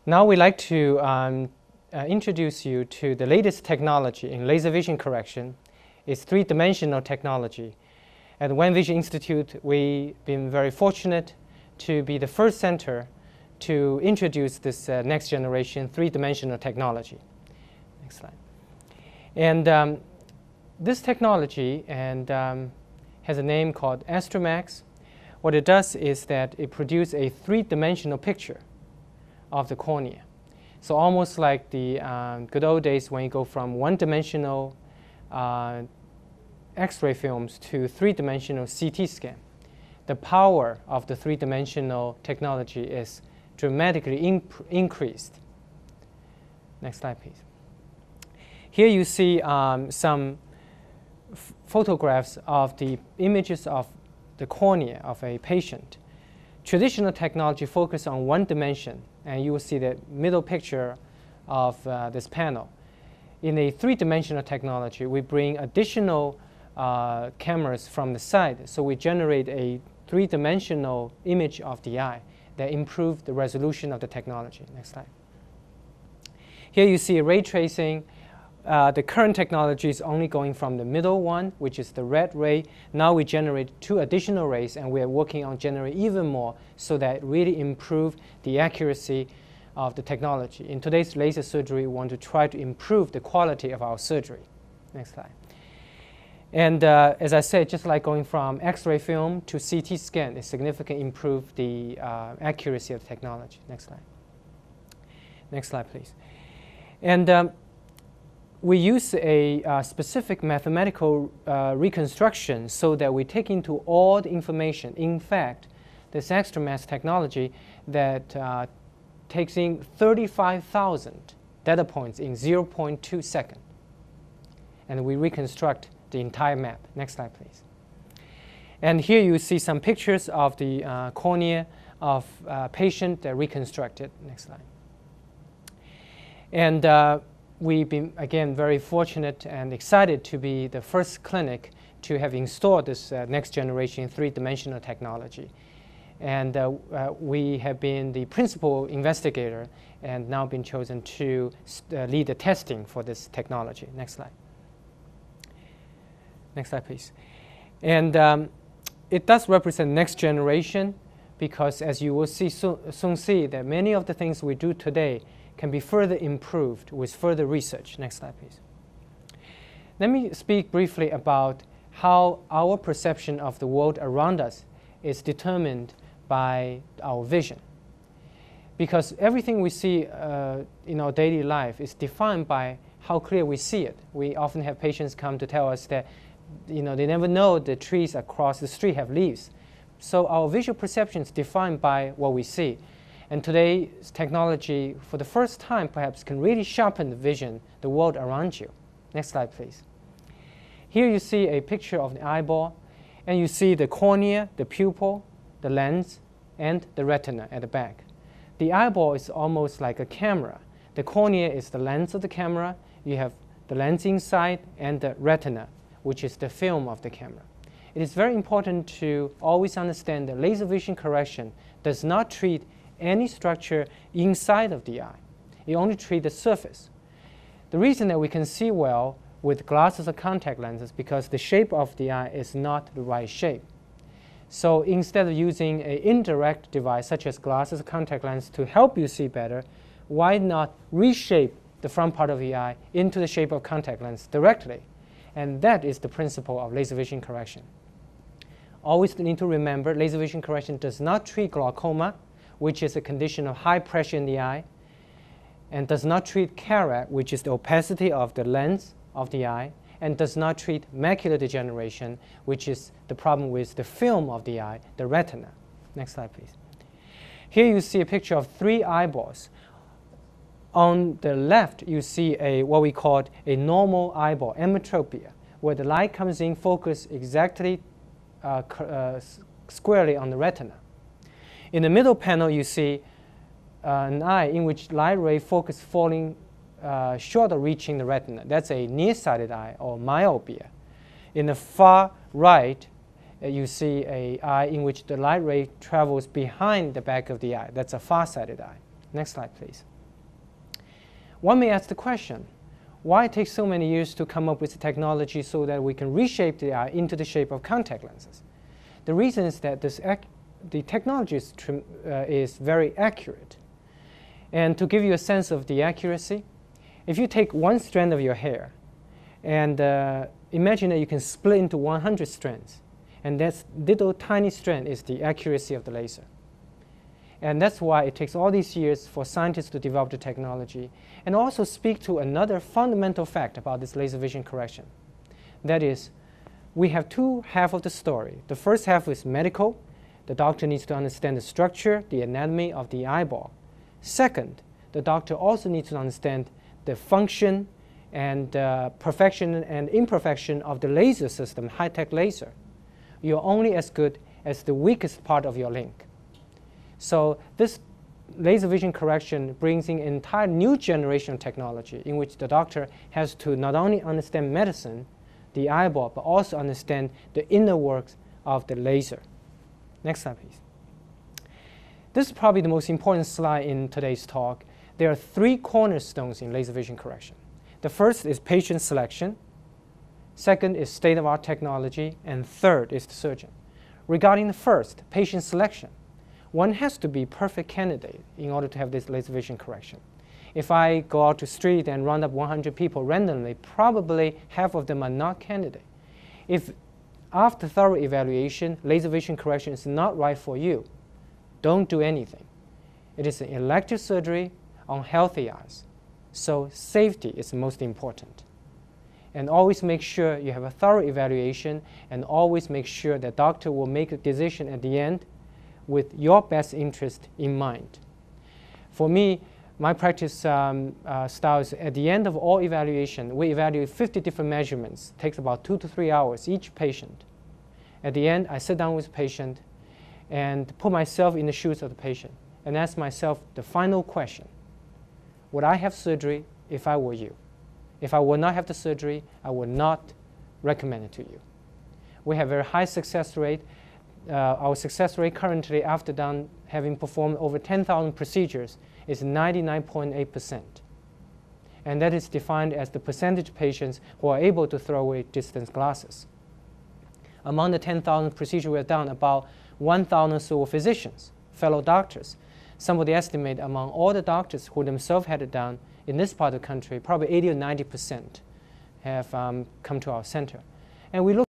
Now we'd like to introduce you to the latest technology in laser vision correction. It's three-dimensional technology. At the Wang Vision Institute, we've been very fortunate to be the first center to introduce this next generation three-dimensional technology. Next slide. And this technology has a name called Astromax. What it does is that it produces a three-dimensional picture of the cornea. So almost like the good old days when you go from one-dimensional X-ray films to three-dimensional CT scan. The power of the three-dimensional technology is dramatically increased. Next slide, please. Here you see some photographs of the images of the cornea of a patient. Traditional technology focuses on one dimension, and you will see the middle picture of this panel. In a three-dimensional technology, we bring additional cameras from the side, so we generate a three-dimensional image of the eye that improves the resolution of the technology. Next slide. Here you see ray tracing. The current technology is only going from the middle one, which is the red ray. Now we generate two additional rays, and we are working on generating even more so that it really improves the accuracy of the technology. In today's laser surgery, we want to try to improve the quality of our surgery. Next slide. And as I said, just like going from X-ray film to CT scan, it significantly improves the accuracy of the technology. Next slide. Next slide, please. And we use a specific mathematical reconstruction so that we take into all the information. In fact, this Astromax technology that takes in 35,000 data points in 0.2 seconds. And we reconstruct the entire map. Next slide, please. And here you see some pictures of the cornea of a patient that reconstructed. Next slide. And we've been, again, very fortunate and excited to be the first clinic to have installed this next generation three-dimensional technology. And we have been the principal investigator and now been chosen to lead the testing for this technology. Next slide. Next slide, please. And it does represent next generation because, as you will see soon see, that many of the things we do today can be further improved with further research. Next slide, please. Let me speak briefly about how our perception of the world around us is determined by our vision. Because everything we see in our daily life is defined by how clear we see it. We often have patients come to tell us that they never know the trees across the street have leaves. So our visual perception is defined by what we see. And today's technology, for the first time, perhaps can really sharpen the vision, the world around you. Next slide, please. Here you see a picture of the eyeball, and you see the cornea, the pupil, the lens, and the retina at the back. The eyeball is almost like a camera. The cornea is the lens of the camera. You have the lens inside and the retina, which is the film of the camera. It is very important to always understand that laser vision correction does not treat any structure inside of the eye. It only treats the surface. The reason that we can see well with glasses or contact lenses is because the shape of the eye is not the right shape. So instead of using an indirect device such as glasses or contact lens to help you see better, why not reshape the front part of the eye into the shape of contact lens directly? And that is the principle of laser vision correction. Always need to remember, laser vision correction does not treat glaucoma, which is a condition of high pressure in the eye, and does not treat cataract, which is the opacity of the lens of the eye, and does not treat macular degeneration, which is the problem with the film of the eye, the retina. Next slide, please. Here you see a picture of three eyeballs. On the left, you see what we call a normal eyeball, emmetropia, where the light comes in, focus exactly squarely on the retina. In the middle panel, you see an eye in which light ray focus falling short of reaching the retina. That's a nearsighted eye, or myopia. In the far right, you see an eye in which the light ray travels behind the back of the eye. That's a far-sighted eye. Next slide, please. one may ask the question, why it takes so many years to come up with the technology so that we can reshape the eye into the shape of contact lenses? The reason is that the technology is very accurate. And to give you a sense of the accuracy, if you take one strand of your hair and imagine that you can split into 100 strands, and that little tiny strand is the accuracy of the laser. And that's why it takes all these years for scientists to develop the technology and also speak to another fundamental fact about this laser vision correction. That is, we have two halves of the story. The first half is medical. The doctor needs to understand the structure, the anatomy of the eyeball. Second, the doctor also needs to understand the function and perfection and imperfection of the laser system, high-tech laser. You're only as good as the weakest part of your link. So this laser vision correction brings in an entire new generation of technology in which the doctor has to not only understand medicine, the eyeball, but also understand the inner works of the laser. Next slide, please. This is probably the most important slide in today's talk. There are three cornerstones in laser vision correction. The first is patient selection. Second is state-of-the-art technology. And third is the surgeon. Regarding the first, patient selection, one has to be a perfect candidate in order to have this laser vision correction. If I go out to the street and round up 100 people randomly, probably half of them are not candidates. If after thorough evaluation, laser vision correction is not right for you, don't do anything. It is an elective surgery on healthy eyes. So safety is most important. And always make sure you have a thorough evaluation, and always make sure the doctor will make a decision at the end with your best interest in mind. For me, my practice style is at the end of all evaluation, we evaluate 50 different measurements. It takes about 2 to 3 hours each patient. At the end, I sit down with the patient and put myself in the shoes of the patient and ask myself the final question. Would I have surgery if I were you? If I would not have the surgery, I would not recommend it to you. We have a very high success rate. Our success rate currently, after having performed over 10,000 procedures, is 99.8%. And that is defined as the percentage of patients who are able to throw away distance glasses. Among the 10,000 procedures we have done, about 1,000 or so physicians, fellow doctors. Somebody estimate among all the doctors who themselves had it done in this part of the country, probably 80 or 90% have come to our center. And we look